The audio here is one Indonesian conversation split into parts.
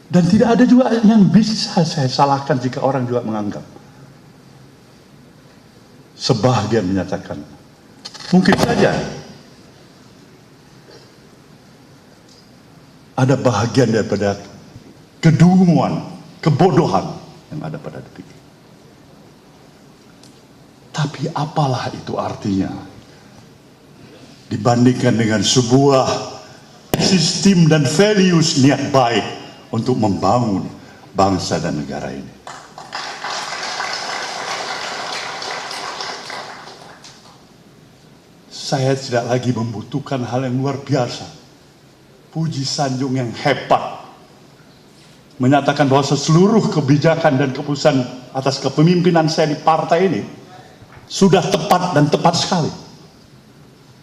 Dan tidak ada juga yang bisa saya salahkan jika orang juga menganggap. Sebahagian menyatakan, mungkin saja ada bahagian daripada kedunguan, kebodohan yang ada pada detik ini. Tapi apalah itu artinya dibandingkan dengan sebuah sistem dan values niat baik untuk membangun bangsa dan negara ini. Saya tidak lagi membutuhkan hal yang luar biasa, puji sanjung yang hebat, menyatakan bahwa seluruh kebijakan dan keputusan atas kepemimpinan saya di partai ini sudah tepat dan tepat sekali.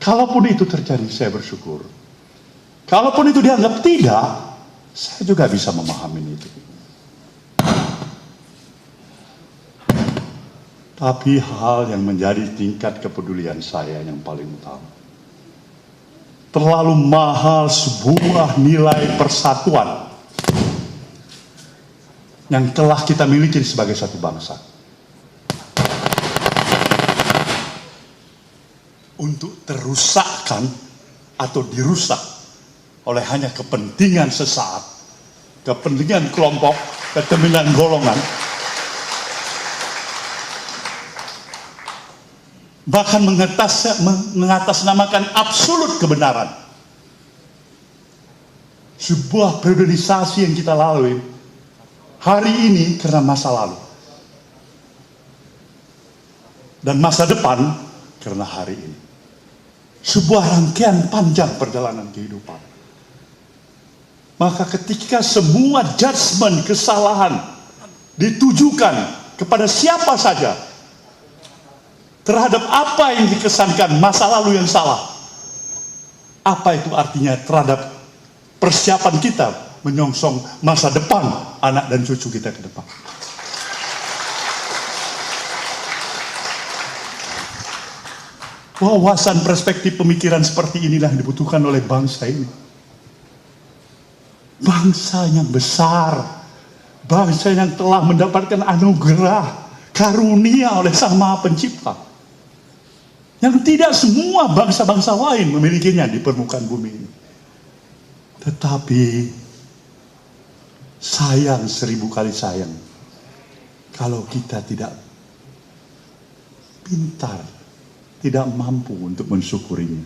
Kalaupun itu terjadi, saya bersyukur. Kalaupun itu dianggap tidak, saya juga bisa memahami itu. Tapi hal yang menjadi tingkat kepedulian saya yang paling utama, terlalu mahal sebuah nilai persatuan yang telah kita miliki sebagai satu bangsa untuk terusakkan atau dirusak oleh hanya kepentingan sesaat, kepentingan kelompok, kepentingan golongan, bahkan mengatasnamakan absolut kebenaran. Sebuah periodisasi yang kita lalui hari ini karena masa lalu, dan masa depan karena hari ini. Sebuah rangkaian panjang perjalanan kehidupan. Maka ketika semua judgement kesalahan ditujukan kepada siapa saja terhadap apa yang dikesankan masa lalu yang salah, apa itu artinya terhadap persiapan kita menyongsong masa depan anak dan cucu kita ke depan? Wawasan perspektif pemikiran seperti inilah yang dibutuhkan oleh bangsa ini. Bangsa yang besar, bangsa yang telah mendapatkan anugerah, karunia oleh Sang Maha Pencipta, yang tidak semua bangsa-bangsa lain memilikinya di permukaan bumi ini. Tetapi sayang, 1000 kali sayang, kalau kita tidak pintar, tidak mampu untuk mensyukurinya.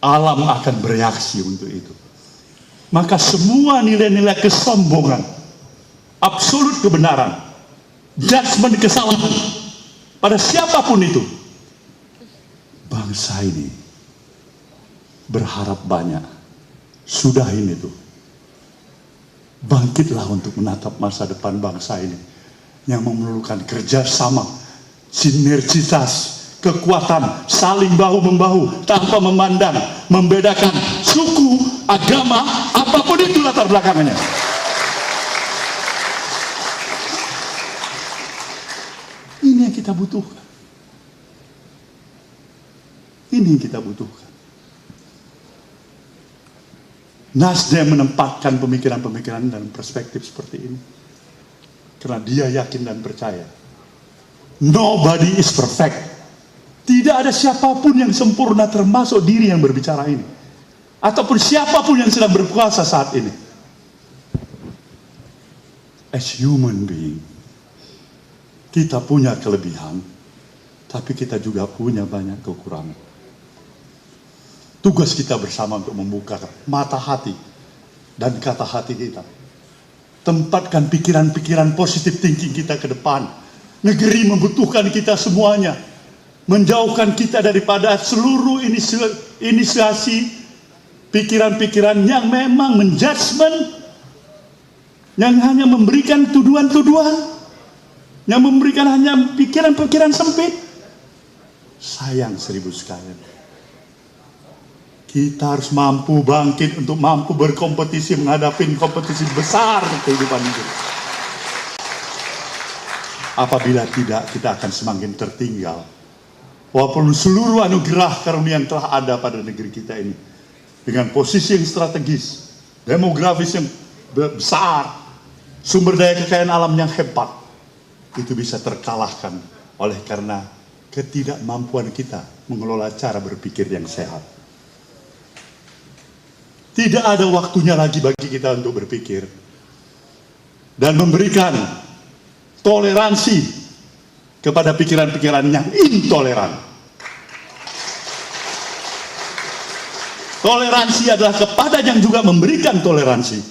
Alam akan bereaksi untuk itu. Maka semua nilai-nilai kesombongan, absolut kebenaran, judgement kesalahan pada siapapun itu, bangsa ini berharap banyak. Sudahin itu. Bangkitlah untuk menatap masa depan bangsa ini yang memerlukan kerjasama, sinergitas, kekuatan, saling bahu-membahu tanpa memandang, membedakan suku, agama, apapun itu latar belakangnya. Ini yang kita butuhkan. Ini yang kita butuhkan. Nasdem menempatkan pemikiran-pemikiran dan perspektif seperti ini karena dia yakin dan percaya nobody is perfect. Tidak ada siapapun yang sempurna, termasuk diri yang berbicara ini, ataupun siapapun yang sedang berkuasa saat ini. As human being, kita punya kelebihan, tapi kita juga punya banyak kekurangan. Tugas kita bersama untuk membuka mata hati dan kata hati kita. Tempatkan pikiran-pikiran positif thinking kita ke depan. Negeri membutuhkan kita semuanya. Menjauhkan kita daripada seluruh inisiasi pikiran-pikiran yang memang menjudgment, yang hanya memberikan tuduhan-tuduhan, yang memberikan hanya pikiran-pikiran sempit. Sayang 1000 sekalian. Kita harus mampu bangkit untuk mampu berkompetisi, menghadapi kompetisi besar kehidupan ini. Apabila tidak, kita akan semakin tertinggal. Walaupun seluruh anugerah karunia yang telah ada pada negeri kita ini, dengan posisi yang strategis, demografis yang besar, sumber daya kekayaan alam yang hebat, itu bisa terkalahkan oleh karena ketidakmampuan kita mengelola cara berpikir yang sehat. Tidak ada waktunya lagi bagi kita untuk berpikir dan memberikan toleransi kepada pikiran-pikiran yang intoleran. Toleransi adalah kepada yang juga memberikan toleransi.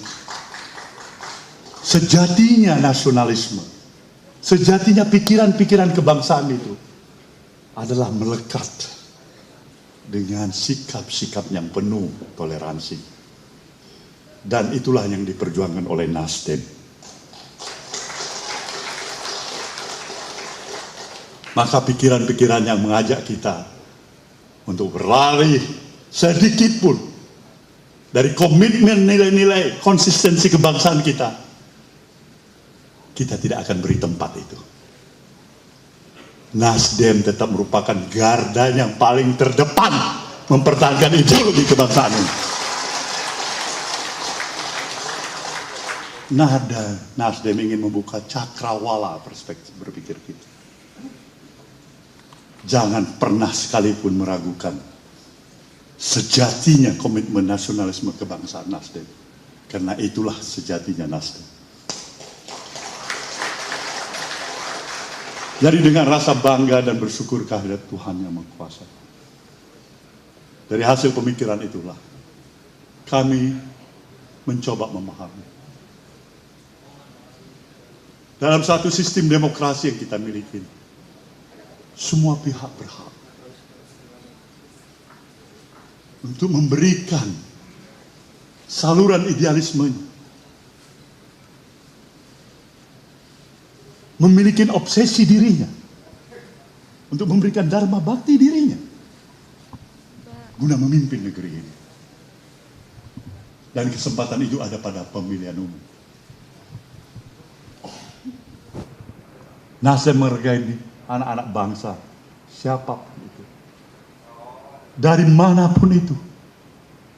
Sejatinya nasionalisme, sejatinya pikiran-pikiran kebangsaan itu adalah melekat dengan sikap-sikap yang penuh toleransi. Dan itulah yang diperjuangkan oleh Nasdem. Maka pikiran-pikiran yang mengajak kita untuk berlari sedikit pun dari komitmen nilai-nilai konsistensi kebangsaan kita, kita tidak akan beri tempat itu. Nasdem tetap merupakan garda yang paling terdepan mempertahankan ideologi kebangsaan ini. Nasdem ingin membuka cakrawala perspektif berpikir kita. Jangan pernah sekalipun meragukan sejatinya komitmen nasionalisme kebangsaan Nasdem. Karena itulah sejatinya Nasdem. Jadi dengan rasa bangga dan bersyukur kehadirat Tuhan yang Maha Kuasa, dari hasil pemikiran itulah kami mencoba memahami. Dalam satu sistem demokrasi yang kita miliki, semua pihak berhak untuk memberikan saluran idealismenya, memiliki obsesi dirinya, untuk memberikan dharma bakti dirinya, guna memimpin negeri ini. Dan kesempatan itu ada pada pemilihan umum. Nasdem menghargai anak-anak bangsa, siapapun itu, dari manapun itu,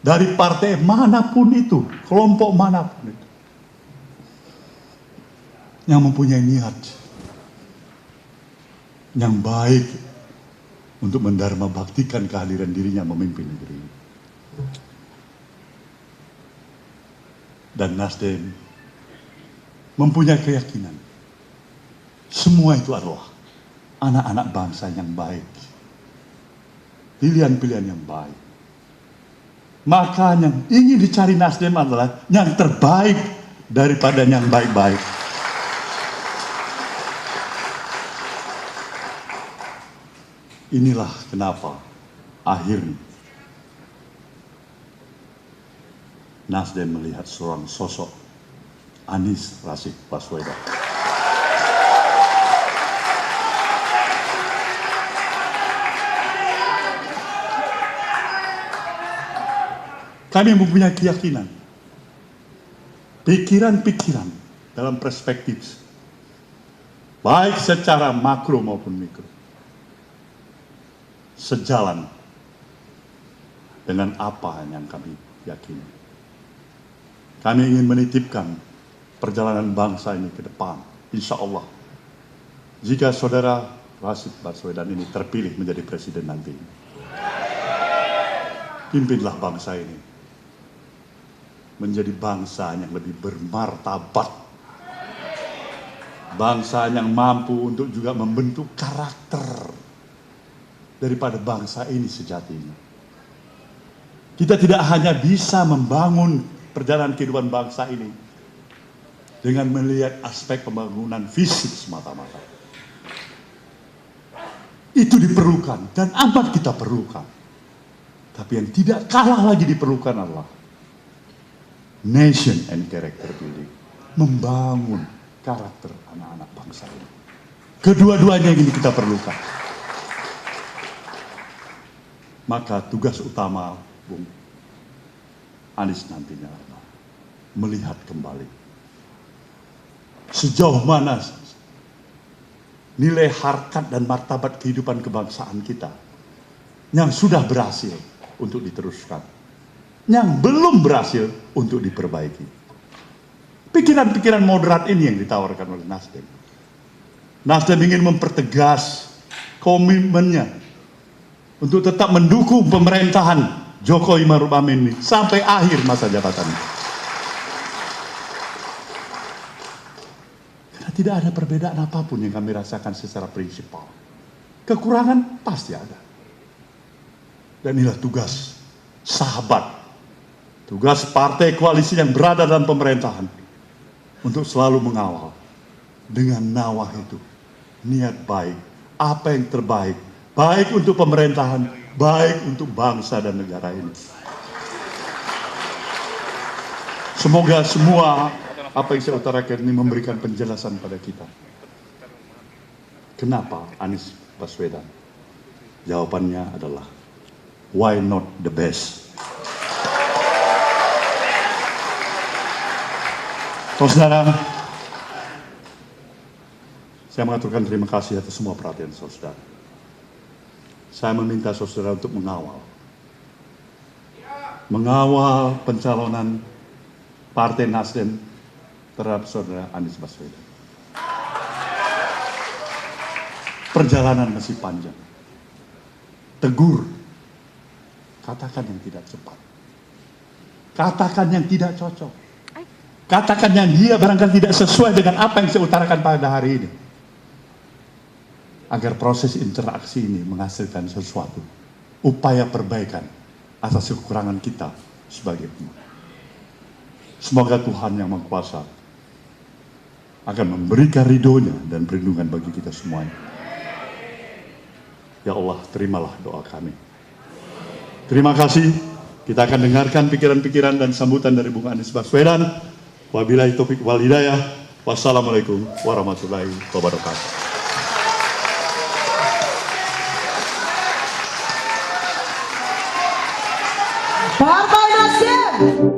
dari partai manapun itu, kelompok manapun itu, yang mempunyai niat yang baik untuk mendharma baktikan kehadiran dirinya memimpin negeri ini. Dan Nasdem mempunyai keyakinan semua itu adalah anak-anak bangsa yang baik, pilihan-pilihan yang baik. Maka yang ingin dicari Nasdem adalah yang terbaik daripada yang baik-baik. Inilah kenapa akhirnya Nasdem melihat seorang sosok Anies Rashid Baswedan. Kami mempunyai keyakinan, pikiran-pikiran dalam perspektif, baik secara makro maupun mikro, sejalan dengan apa yang kami yakini. Kami ingin menitipkan perjalanan bangsa ini ke depan, insya Allah. Jika saudara Rashid Baswedan ini terpilih menjadi presiden nanti, pimpinlah bangsa ini menjadi bangsa yang lebih bermartabat, bangsa yang mampu untuk juga membentuk karakter daripada bangsa ini sejatinya. Kita tidak hanya bisa membangun perjalanan kehidupan bangsa ini dengan melihat aspek pembangunan fisik semata-mata. Itu diperlukan dan amat kita perlukan. Tapi yang tidak kalah lagi diperlukan adalah nation and character building, membangun karakter anak-anak bangsa ini. Kedua-duanya ini kita perlukan. Maka tugas utama Bung Anies nantinya adalah melihat kembali sejauh mana nilai harkat dan martabat kehidupan kebangsaan kita yang sudah berhasil untuk diteruskan, yang belum berhasil untuk diperbaiki. Pikiran-pikiran moderat ini yang ditawarkan oleh Nasdem. Nasdem ingin mempertegas komitmennya untuk tetap mendukung pemerintahan Jokowi Maruf Amin ini sampai akhir masa jabatannya. Karena tidak ada perbedaan apapun yang kami rasakan secara prinsipal. Kekurangan pasti ada. Dan inilah tugas sahabat, tugas partai koalisi yang berada dalam pemerintahan untuk selalu mengawal dengan nawah itu, niat baik, apa yang terbaik, baik untuk pemerintahan, baik untuk bangsa dan negara ini. Semoga semua apa yang saya utarakan ini memberikan penjelasan pada kita. Kenapa Anies Baswedan? Jawabannya adalah why not the best? Saudara, saya mengaturkan terima kasih atas semua perhatian saudara. Saya meminta saudara untuk mengawal pencalonan Partai Nasdem terhadap saudara Anies Baswedan. Perjalanan masih panjang. Tegur, katakan yang tidak cepat. Katakan yang tidak cocok. Katakan yang dia barangkali tidak sesuai dengan apa yang saya utarakan pada hari ini. Agar proses interaksi ini menghasilkan sesuatu. Upaya perbaikan atas kekurangan kita sebagai umat. Semoga Tuhan yang Maha Kuasa akan memberikan ridhonya dan perlindungan bagi kita semuanya. Ya Allah, terimalah doa kami. Terima kasih. Kita akan dengarkan pikiran-pikiran dan sambutan dari Bung Anies Baswedan. Wabillahi taufiq wal hidayah. Wassalamualaikum warahmatullahi wabarakatuh. Partai Nasdem.